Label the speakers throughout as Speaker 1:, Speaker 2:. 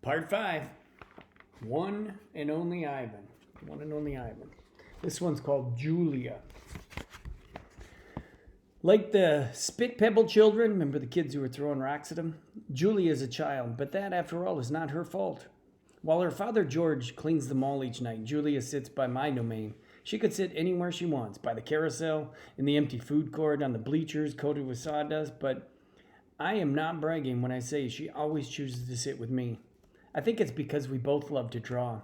Speaker 1: Part 5. One and Only Ivan. One and Only Ivan. This one's called Julia. Like the Spit Pebble children, remember the kids who were throwing rocks at them? Julia is a child, but that, after all, is not her fault. While her father George cleans the mall each night, Julia sits by my domain. She could sit anywhere she wants, by the carousel, in the empty food court, on the bleachers coated with sawdust, but I am not bragging when I say she always chooses to sit with me. I think it's because we both love to draw.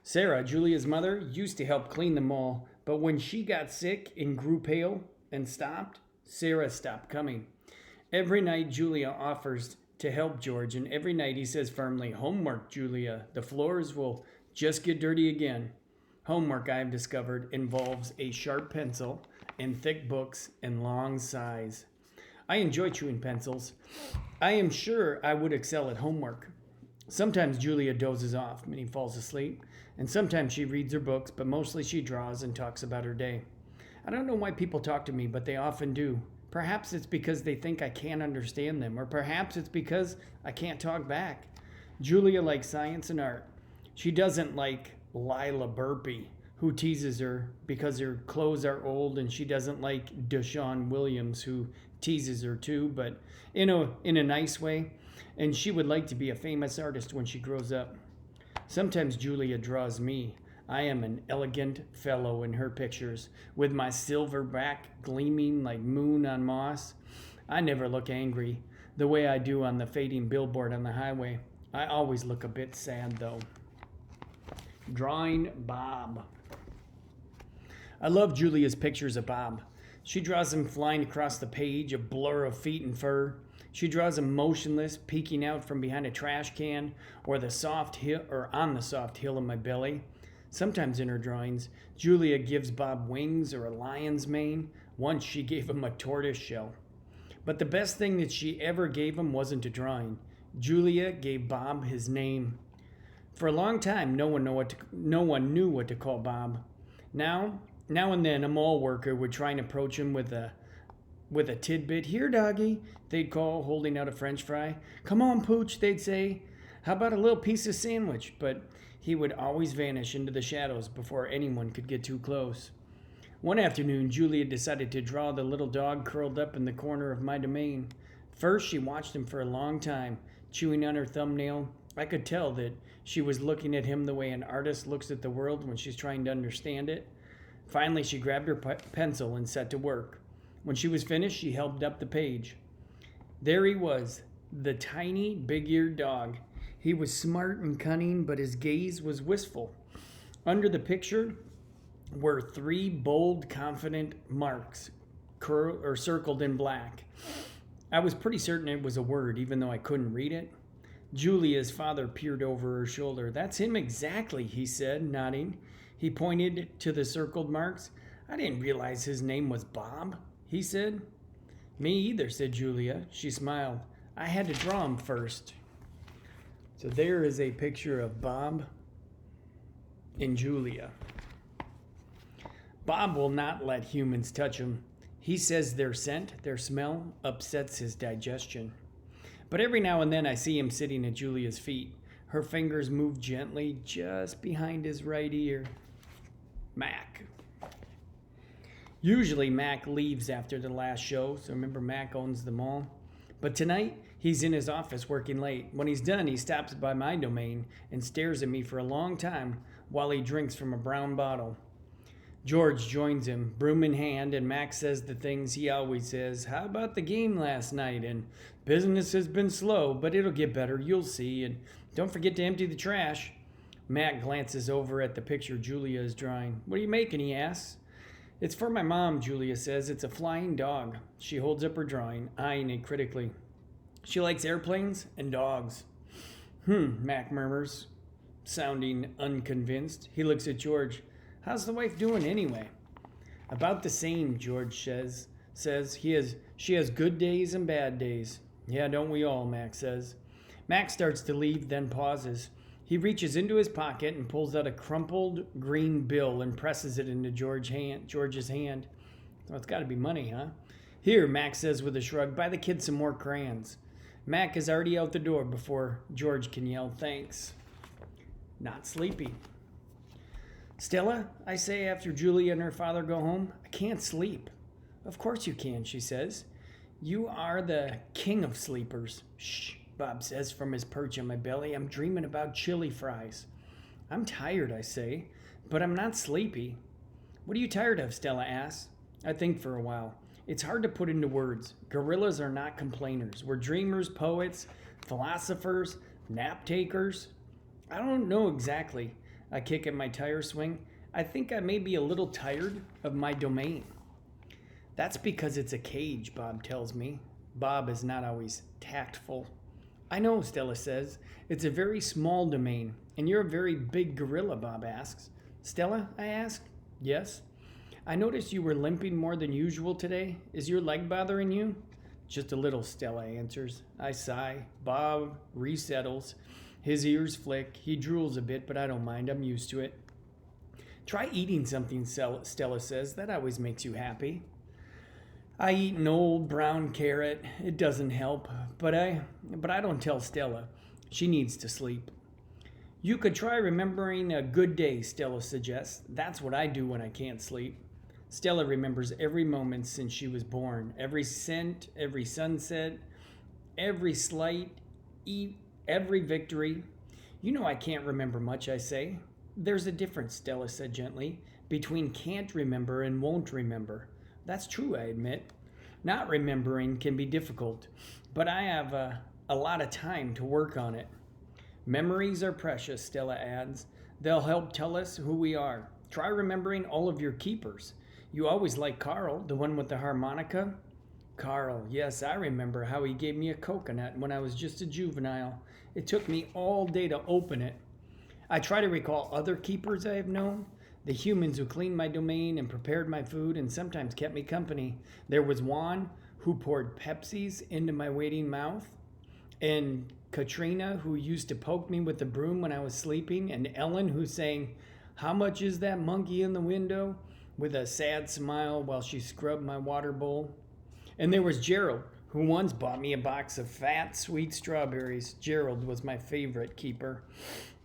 Speaker 1: Sarah, Julia's mother, used to help clean the mall, but when she got sick and grew pale and stopped, Sarah stopped coming. Every night Julia offers to help George, and every night he says firmly, "Homework, Julia. The floors will just get dirty again." Homework, I have discovered, involves a sharp pencil and thick books and long sighs. I enjoy chewing pencils. I am sure I would excel at homework. Sometimes Julia dozes off, meaning falls asleep, and sometimes she reads her books, but mostly she draws and talks about her day. I don't know why people talk to me, but they often do. Perhaps it's because they think I can't understand them, or perhaps it's because I can't talk back. Julia likes science and art. She doesn't like Lila Burpee, who teases her because her clothes are old, and she doesn't like Deshaun Williams, who teases her too, but in a nice way. And she would like to be a famous artist when she grows up. Sometimes Julia draws me. I am an elegant fellow in her pictures, with my silver back gleaming like moon on moss. I never look angry, the way I do on the fading billboard on the highway. I always look a bit sad, though. Drawing Bob. I love Julia's pictures of Bob. She draws him flying across the page, a blur of feet and fur. She draws him motionless, peeking out from behind a trash can, or on the soft hill of my belly. Sometimes in her drawings, Julia gives Bob wings or a lion's mane. Once she gave him a tortoise shell. But the best thing that she ever gave him wasn't a drawing. Julia gave Bob his name. For a long time, no one knew what to call Bob. Now and then, a mall worker would try and approach him with a tidbit. "Here, doggy," they'd call, holding out a French fry. "Come on, Pooch," they'd say. "How about a little piece of sandwich?" But he would always vanish into the shadows before anyone could get too close. One afternoon, Julia decided to draw the little dog curled up in the corner of my domain. First, she watched him for a long time, chewing on her thumbnail. I could tell that she was looking at him the way an artist looks at the world when she's trying to understand it. Finally, she grabbed her pencil and set to work. When she was finished, she held up the page. There he was, the tiny, big-eared dog. He was smart and cunning, but his gaze was wistful. Under the picture were 3 bold, confident marks, circled in black. I was pretty certain it was a word, even though I couldn't read it. Julia's father peered over her shoulder. "That's him exactly," he said, nodding. He pointed to the circled marks. "I didn't realize his name was Bob," he said. "Me either," said Julia. She smiled. "I had to draw him first." So there is a picture of Bob and Julia. Bob will not let humans touch him. He says their scent, their smell, upsets his digestion. But every now and then I see him sitting at Julia's feet. Her fingers move gently just behind his right ear. Mac. Usually Mac leaves after the last show, so remember Mac owns the mall. But tonight, he's in his office working late. When he's done, he stops by my domain and stares at me for a long time while he drinks from a brown bottle. George joins him, broom in hand, and Mac says the things he always says. "How about the game last night?" And "Business has been slow, but it'll get better, you'll see. And don't forget to empty the trash." Mac glances over at the picture Julia is drawing. "What are you making?" he asks. "It's for my mom," Julia says. "It's a flying dog." She holds up her drawing, eyeing it critically. She likes airplanes and dogs. Mac murmurs, sounding unconvinced. He looks at George. "How's the wife doing anyway?" "About the same," George says. She has good days and bad days." "Yeah, don't we all?" Mac says. Mac starts to leave, then pauses. He reaches into his pocket and pulls out a crumpled green bill and presses it into George's hand. "Well, it's got to be money, huh?" "Here," Mac says with a shrug, "buy the kids some more crayons." Mac is already out the door before George can yell thanks. Not sleepy. Stella, I say after Julia and her father go home, I can't sleep. Of course you can, she says. You are the king of sleepers. Shh, Bob says from his perch on my belly. I'm dreaming about chili fries. I'm tired, I say, but I'm not sleepy. What are you tired of, Stella asks. I think for a while. It's hard to put into words. Gorillas are not complainers. We're dreamers, poets, philosophers, nap takers. I don't know exactly. I kick at my tire swing. I think I may be a little tired of my domain. That's because it's a cage, Bob tells me. Bob is not always tactful. I know, Stella says. It's a very small domain, and you're a very big gorilla, Bob asks. Stella, I ask. Yes. I noticed you were limping more than usual today. Is your leg bothering you? Just a little, Stella answers. I sigh. Bob resettles. His ears flick. He drools a bit, but I don't mind. I'm used to it. Try eating something, Stella says. That always makes you happy. I eat an old brown carrot. It doesn't help, but I don't tell Stella. She needs to sleep. You could try remembering a good day, Stella suggests. That's what I do when I can't sleep. Stella remembers every moment since she was born, every scent, every sunset, every slight, every victory. You know I can't remember much, I say. There's a difference, Stella said gently, between can't remember and won't remember. That's true, I admit. Not remembering can be difficult, but I have a lot of time to work on it. Memories are precious, Stella adds. They'll help tell us who we are. Try remembering all of your keepers. You always liked Carl, the one with the harmonica. Carl, yes, I remember how he gave me a coconut when I was just a juvenile. It took me all day to open it. I try to recall other keepers I have known, the humans who cleaned my domain and prepared my food and sometimes kept me company. There was Juan, who poured Pepsis into my waiting mouth, and Katrina, who used to poke me with the broom when I was sleeping, and Ellen, who sang, "How much is that monkey in the window?" with a sad smile while she scrubbed my water bowl. And there was Gerald, who once bought me a box of fat, sweet strawberries. Gerald was my favorite keeper.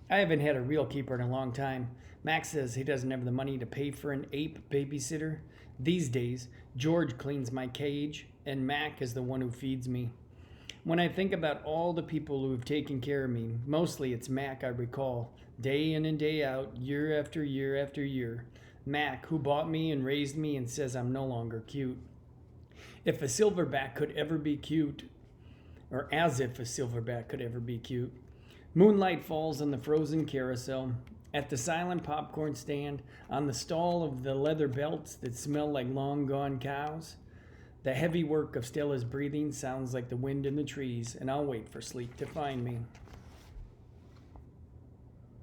Speaker 1: I haven't had a real keeper in a long time. Max says he doesn't have the money to pay for an ape babysitter. These days, George cleans my cage, and Mac is the one who feeds me. When I think about all the people who have taken care of me, mostly it's Mac I recall, day in and day out, year after year after year. Mac, who bought me and raised me and says I'm no longer cute. If a silverback could ever be cute, or as if a silverback could ever be cute. Moonlight falls on the frozen carousel, at the silent popcorn stand, on the stall of the leather belts that smell like long-gone cows. The heavy work of Stella's breathing sounds like the wind in the trees, and I'll wait for sleep to find me.